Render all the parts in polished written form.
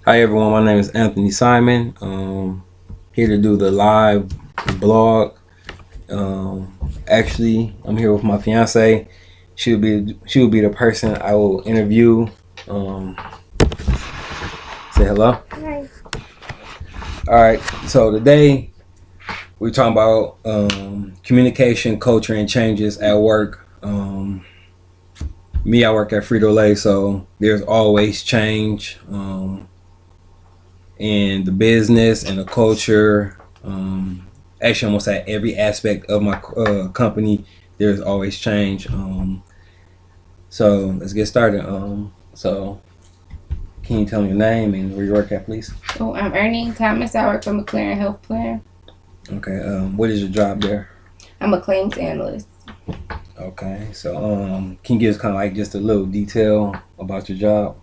Hi everyone, my name is Anthony Simon. Here to do the live blog. Actually, I'm here with my fiance. She will be the person I will interview. Um, Say hello. Hi. All right. So today we're talking about communication, culture, and changes at work. Me, I work at Frito Lay, so there's always change. In the business and the culture. Actually, almost at every aspect of my company, there's always change. So let's get started. So can you tell me your name and where you work at, please? Oh, I'm Ernie Thomas. I work for McLaren Health Plan. Okay. What is your job there? I'm a claims analyst. Okay. So can you give us kind of like just a little detail about your job?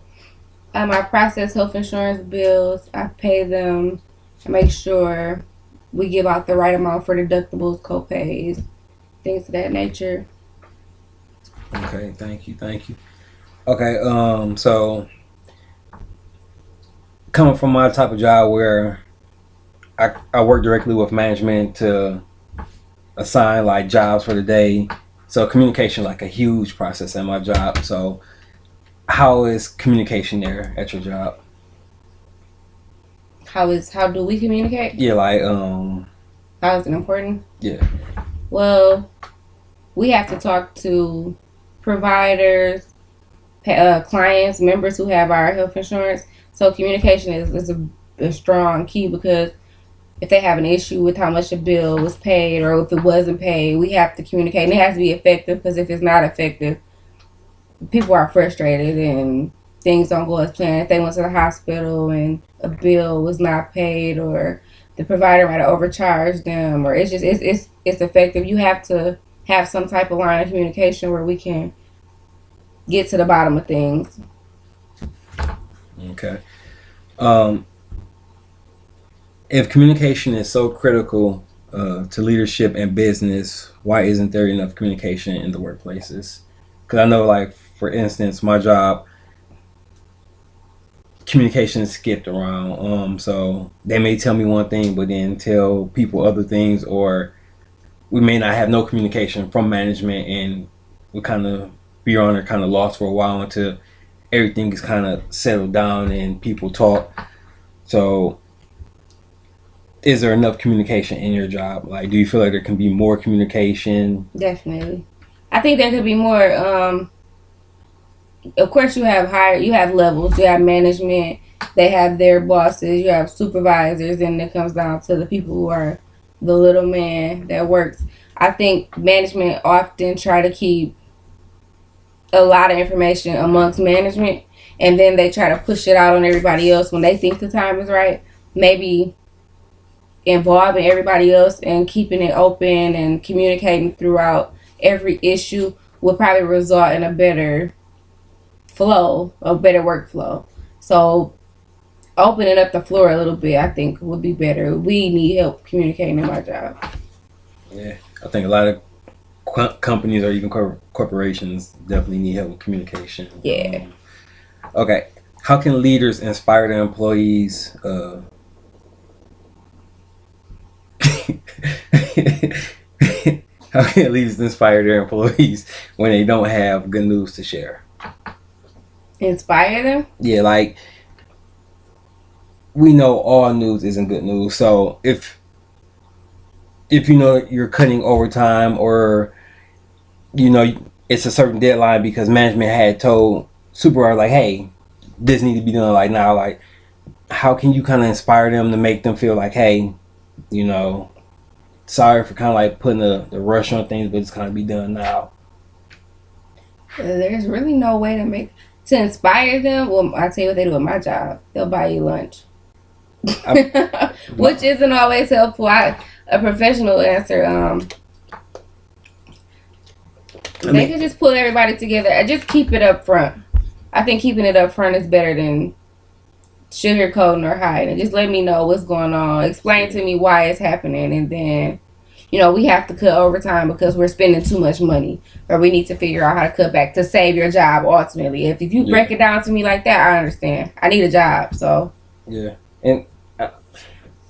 I process health insurance bills. I pay them. I make sure we give out the right amount for deductibles, co-pays, things of that nature. Okay. Thank you. Thank you. Okay. So coming from my type of job where I work directly with management to assign like jobs for the day. So communication like a huge process in my job. So how is communication there at your job? How do we communicate? Yeah, like How is it important? yeah. Well, we have to talk to providers, clients, members who have our health insurance. So communication is a strong key because if they have an issue with how much a bill was paid or if it wasn't paid, we have to communicate. And it has to be effective because if it's not effective, people are frustrated and things don't go as planned. If they went to the hospital and a bill was not paid or the provider might have overcharged them or it's effective. You have to have some type of line of communication where we can get to the bottom of things. Okay. Um, if communication is so critical to leadership and business, why isn't there enough communication in the workplaces? Because I know, like for instance, my job communication is skipped around. So they may tell me one thing, but then tell people other things, or we may not have no communication from management, and we kind of be on or kind of lost for a while until everything is kind of settled down and people talk. So, is there enough communication in your job? Like, do you feel like there can be more communication? Definitely. I think there could be more. Of course, you have levels. You have management. They have their bosses. You have supervisors, and it comes down to the people who are the little man that works. I think management often try to keep a lot of information amongst management, and then they try to push it out on everybody else when they think the time is right. Maybe involving everybody else and keeping it open and communicating throughout every issue will probably result in a better flow, a better workflow. So opening up the floor a little bit, I think, would be better. We need help communicating in my job. Yeah, I think a lot of companies or even corporations definitely need help with communication. Yeah. Okay, how can leaders inspire their employees? How can leaders inspire their employees when they don't have good news to share? Inspire them? Yeah, like we know all news isn't good news. So if you know you're cutting overtime, or you know it's a certain deadline because management had told supervisor like, hey, this needs to be done like now. Like, how can you kind of inspire them to make them feel like, hey, you know, sorry for kind of like putting the rush on things, but it's kind of be done now. There's really no way to inspire them. Well, I tell you what they do at my job. They'll buy you lunch, which isn't always helpful. A professional answer. They could just pull everybody together and just keep it up front. I think keeping it up front is better than sugarcoating or hiding. Just let me know what's going on. Explain to me why it's happening, and then we have to cut overtime because we're spending too much money, or we need to figure out how to cut back to save your job ultimately. If you break it down to me like that, I understand. I need a job, so Yeah, and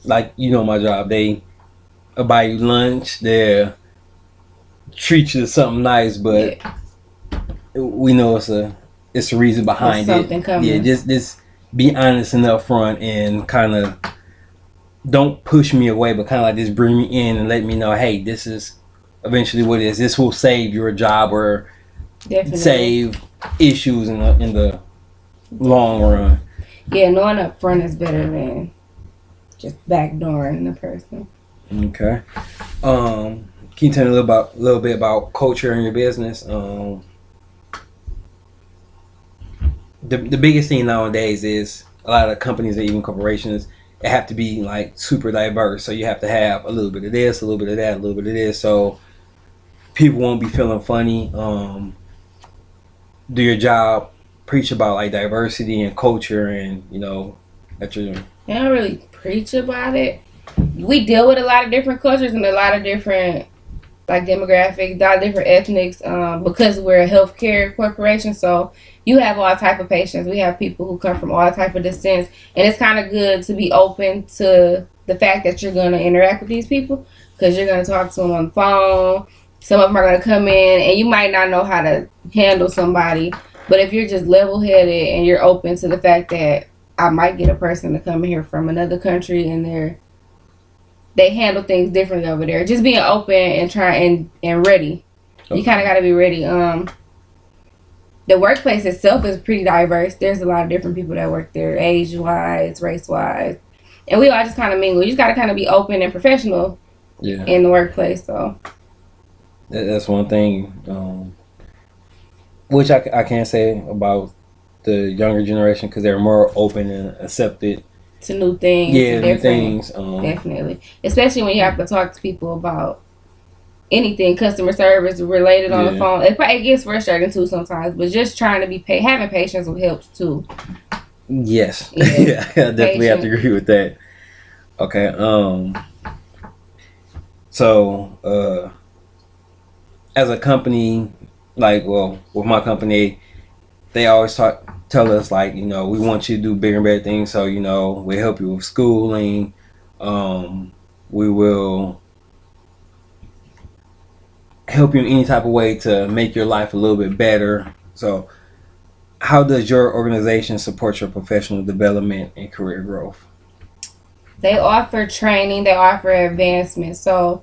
like my job, they buy you lunch, they treat you to something nice, but Yeah, we know it's a reason it's behind it. something Yeah, coming. just be honest and upfront, and kind of don't push me away, but kind of like just bring me in and let me know, hey, this is eventually what it is. This will save your job or Definitely. save issues in the long run. Yeah, knowing up front is better than just backdooring the person. Okay. Can you tell me a little bit about culture in your business? The biggest thing nowadays is a lot of companies and even corporations, it have to be like super diverse. So you have to have a little bit of this, a little bit of that, a little bit of this. So people won't be feeling funny. Do your job, preach about like diversity and culture, and that you're. They don't really preach about it. We deal with a lot of different cultures and a lot of different like demographics, a lot of different ethnics, because we're a healthcare corporation. So you have all type of patients. We have people who come from all type of descents, and it's kind of good to be open to the fact that you're going to interact with these people because you're going to talk to them on the phone. Some of them are going to come in, and you might not know how to handle somebody, but if you're just level headed and you're open to the fact that I might get a person to come in here from another country and they handle things differently over there. Just being open and trying and ready. You kind of got to be ready. The workplace itself is pretty diverse. There's a lot of different people that work there, age wise, race wise, and we all just kind of mingle. You just got to kind of be open and professional Yeah, in the workplace. So that's one thing, which I can't say about the younger generation because they're more open and accepted. to new things, to Yeah, new different, things. definitely, especially when you have to talk to people about anything customer service related on the Yeah. phone. It gets frustrating too sometimes, but just trying to be having patience helps too. Yes. Yeah, Yeah, I definitely have to patient. agree with that. Okay. So, as a company, like, well, with my company, they always tell us like, we want you to do bigger and better things. So, we help you with schooling. We will help you in any type of way to make your life a little bit better. So, how does your organization support your professional development and career growth? They offer training, they offer advancement. So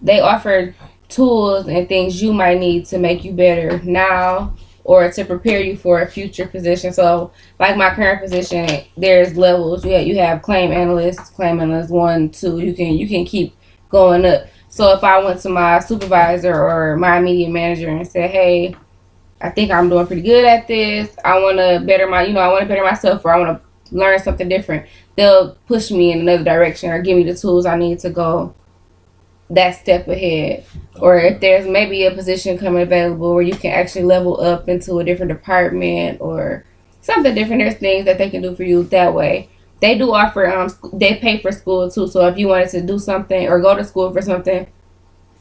they offer tools and things you might need to make you better now or to prepare you for a future position. So like my current position, there's levels. You have claim analyst 1, 2. You can keep going up. So if I went to my supervisor or my immediate manager and said, "Hey, I think I'm doing pretty good at this. I want to better I want to better myself, or I want to learn something different." They'll push me in another direction or give me the tools I need to go that step ahead. Or if there's maybe a position coming available where you can actually level up into a different department or something different, there's things that they can do for you that way. They do offer they pay for school too. So if you wanted to do something or go to school for something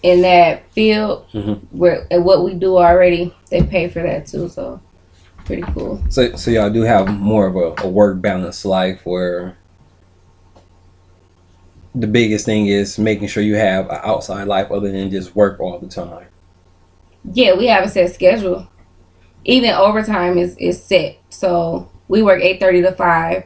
in that field Mm-hmm. where what we do already, they pay for that too. So pretty cool. So y'all do have more of a work balance life where the biggest thing is making sure you have an outside life other than just work all the time. Yeah, we have a set schedule. Even overtime is set. So we work 8:30 to 5.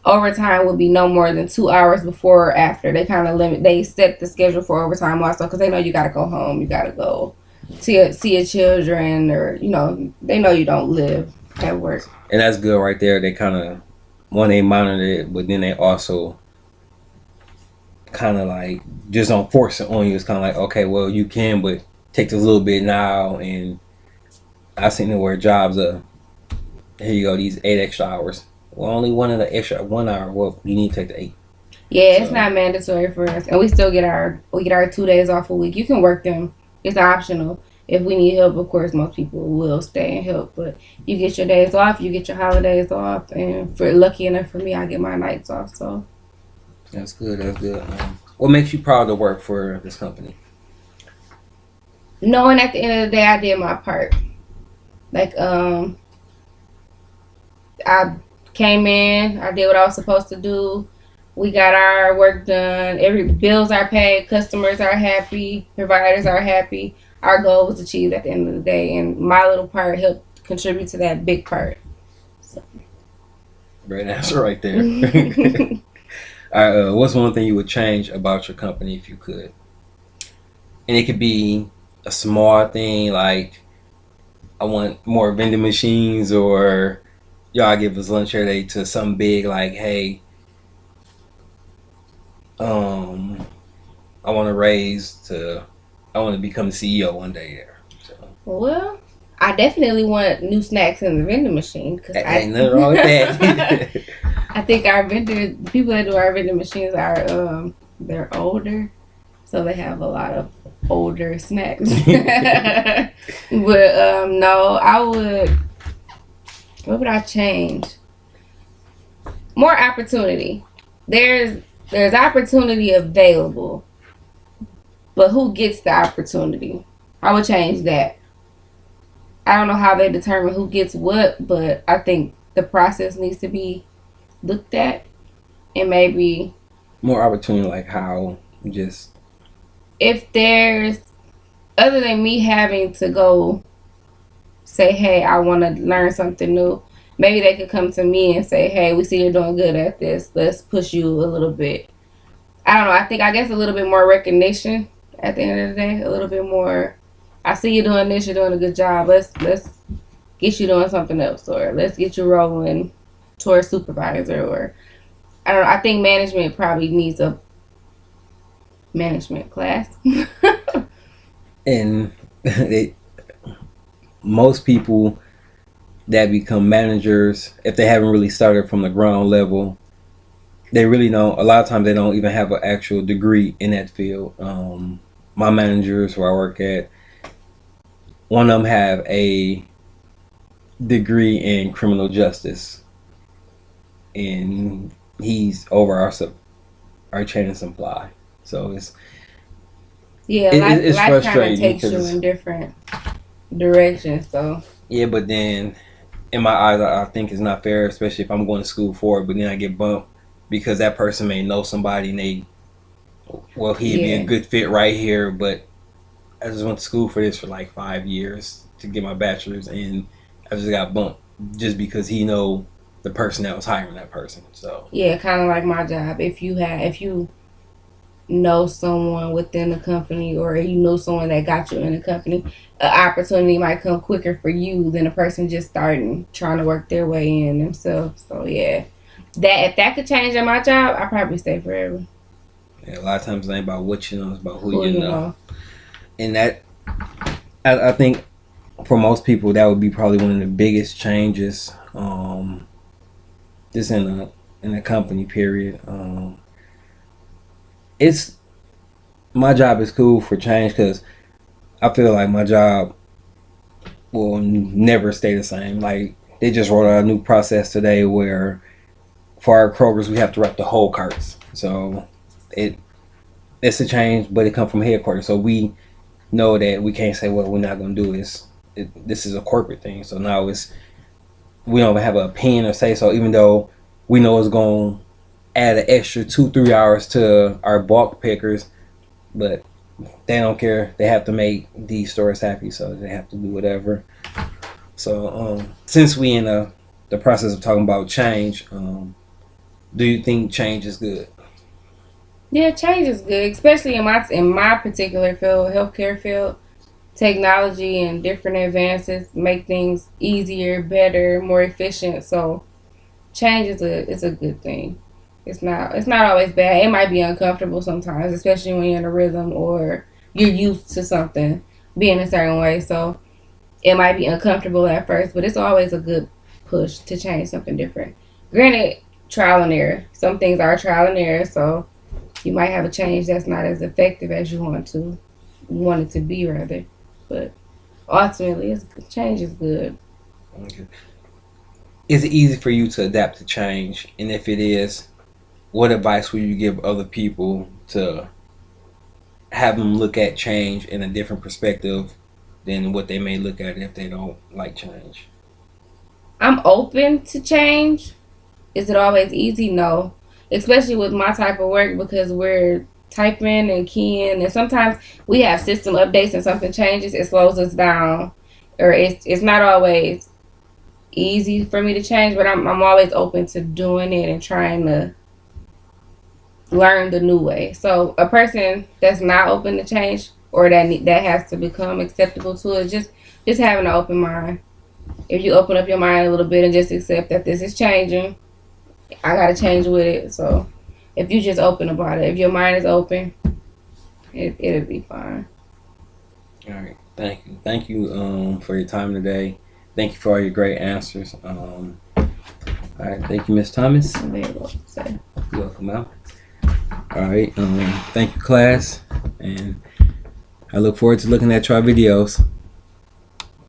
Overtime will be no more than 2 hours before or after. They kind of limit. They set the schedule for overtime also because they know you got to go home. You got to go see your children, or they know you don't live at work. And that's good right there. They kind of, one, they monitor it, but then they also kind of like just don't force it on you. It's kind of like, okay, well, you can, but take this a little bit now. And I've seen it where jobs are, here you go, these 8 extra hours. Well, only one of the extra 1 hour. Well, you need to take the 8. Yeah, it's So not mandatory for us, and we still get our 2 days off a week. You can work them. It's optional. If we need help, of course, most people will stay and help. But you get your days off, you get your holidays off, and for lucky enough for me, I get my nights off. So that's good. That's good. What makes you proud to work for this company? knowing at the end of the day, I did my part. Like I came in. I did what I was supposed to do. We got our work done. Every bills are paid. Customers are happy. Providers are happy. Our goal was achieved at the end of the day, and my little part helped contribute to that big part. So. Great answer right there. All right, what's one thing you would change about your company if you could? And it could be a small thing like I want more vending machines, or y'all give us lunch every day, to something big like, hey, I want to I want to become the CEO one day there. So. Well, I definitely want new snacks in the vending machine because ain't nothing wrong with that. I think our vendors, the people that do our vending machines are they're older, so they have a lot of older snacks. But no, I would. What would I change? More opportunity. There's opportunity available, but who gets the opportunity? I would change that. I don't know how they determine who gets what, but I think the process needs to be looked at, and maybe more opportunity, like how, just if there's, other than me having to go say, hey, I want to learn something new, maybe they could come to me and say, hey, we see you're doing good at this, let's push you a little bit. I don't know, I guess a little bit more recognition at the end of the day, a little bit more, I see you doing this, you're doing a good job, let's get you doing something else, or let's get you rolling towards supervisor, or I don't know, I think management probably needs a management class. And most people that become managers, if they haven't really started from the ground level, they really don't, a lot of times they don't even have an actual degree in that field. My managers where I work at, one of them have a degree in criminal justice, and he's over our chain and supply. So it's life frustrating, kind of takes you in different directions. So yeah, but then in my eyes, I think it's not fair, especially if I'm going to school for it, but then I get bumped because that person may know somebody and he'd be a good fit right here, but I just went to school for this for like 5 years to get my bachelor's, and I just got bumped just because he know the person that was hiring that person. So yeah, kind of like my job. If you know someone within the company, or you know someone that got you in the company, an opportunity might come quicker for you than a person just starting trying to work their way in themselves. So yeah, that if that could change in my job, I'd probably stay forever. Yeah, a lot of times it ain't about what you know, it's about who you know. And that, I think for most people, that would be probably one of the biggest changes, just in a company period. It's, my job is cool for change because I feel like my job will never stay the same. Like, they just rolled out a new process today where for our Krogers we have to wrap the whole carts. So it's a change, but it comes from headquarters. So we know that we can't say, well, we're not going to do this. This is a corporate thing. So now we don't have a pen or say so, even though we know it's going to add an extra 2-3 hours to our bulk pickers, but they don't care. They have to make these stores happy, so they have to do whatever. So since we in the process of talking about change, do you think change is good? Yeah, change is good, especially in my particular field, healthcare field. Technology and different advances make things easier, better, more efficient. So change is a good thing. It's not always bad. It might be uncomfortable sometimes, especially when you're in a rhythm or you're used to something being a certain way. So it might be uncomfortable at first, but it's always a good push to change something different. Granted, trial and error. Some things are trial and error, so you might have a change that's not as effective as you want it to be rather. But ultimately, change is good. Okay. Is it easy for you to adapt to change? And if it is, what advice would you give other people to have them look at change in a different perspective than what they may look at if they don't like change? I'm open to change, Is it always easy? No. Especially with my type of work, because we're typing and keying, and sometimes we have system updates and something changes, it slows us down, or it's not always easy for me to change, but I'm always open to doing it and trying to learn the new way. So a person that's not open to change, or that has to become acceptable to it, just having an open mind. If you open up your mind a little bit and just accept that this is changing, I gotta change with it. So if you just open about it, if your mind is open, it'll be fine. All right. Thank you for your time today. Thank you for all your great answers. All right. Thank you, Miss Thomas. I'm very welcome. So, You're welcome out. All right. Thank you, class, and I look forward to looking at your videos.